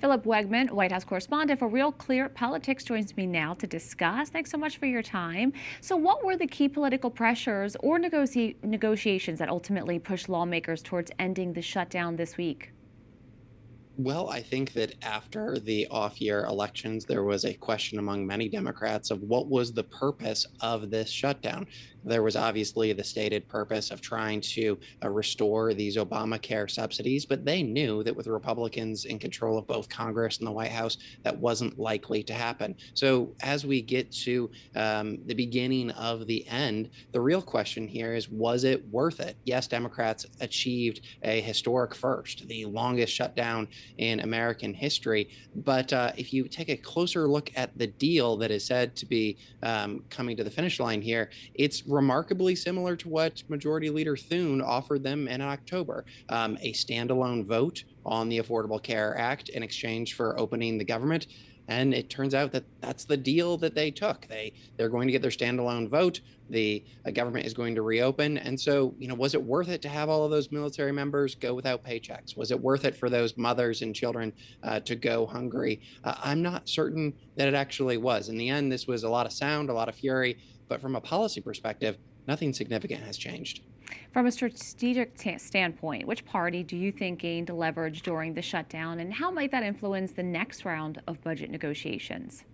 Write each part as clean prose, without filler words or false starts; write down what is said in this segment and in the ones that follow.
Philip Wegmann, White House correspondent for Real Clear Politics, joins me now to discuss. Thanks so much for your time. So, what were the key political pressures or negotiations that ultimately pushed lawmakers towards ending the shutdown this week? Well, I think that after the off-year elections, there was a question among many Democrats of what was the purpose of this shutdown. There was obviously the stated purpose of trying to restore these Obamacare subsidies, but they knew that with Republicans in control of both Congress and the White House, that wasn't likely to happen. So as we get to the beginning of the end, the real question here is, was it worth it? Yes, Democrats achieved a historic first, the longest shutdown in American history. But if you take a closer look at the deal that is said to be coming to the finish line here, it's remarkably similar to what Majority Leader Thune offered them in October, a standalone vote on the Affordable Care Act in exchange for opening the government. And it turns out that that's the deal that they took. They're going to get their standalone vote. The government is going to reopen. And so, was it worth it to have all of those military members go without paychecks? Was it worth it for those mothers and children to go hungry? I'm not certain that it actually was. In the end, this was a lot of sound, a lot of fury. But from a policy perspective, nothing significant has changed. From a strategic standpoint, which party do you think gained leverage during the shutdown, and how might that influence the next round of budget negotiations?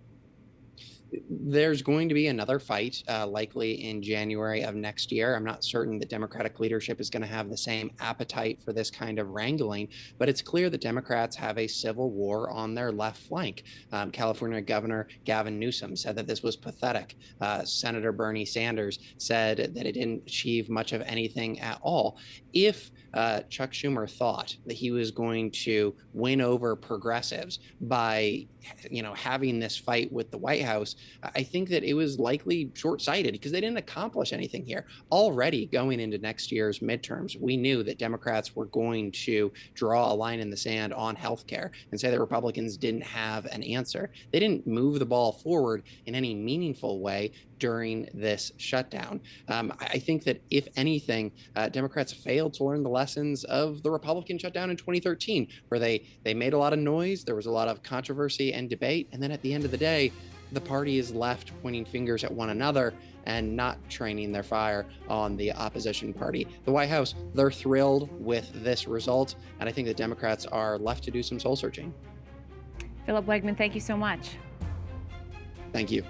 There's going to be another fight, likely in January of next year. I'm not certain that Democratic leadership is going to have the same appetite for this kind of wrangling, but it's clear that Democrats have a civil war on their left flank. California Governor Gavin Newsom said that this was pathetic. Senator Bernie Sanders said that it didn't achieve much of anything at all. If Chuck Schumer thought that he was going to win over progressives by, having this fight with the White House, I think that it was likely short-sighted because they didn't accomplish anything here. Already going into next year's midterms, we knew that Democrats were going to draw a line in the sand on healthcare and say that Republicans didn't have an answer. They didn't move the ball forward in any meaningful way during this shutdown. I think that if anything, Democrats failed to learn the lessons of the Republican shutdown in 2013, where they made a lot of noise, there was a lot of controversy and debate, and then at the end of the day, the party is left pointing fingers at one another and not training their fire on the opposition party. The White House, they're thrilled with this result, and I think the Democrats are left to do some soul searching. Philip Wegmann, thank you so much. Thank you.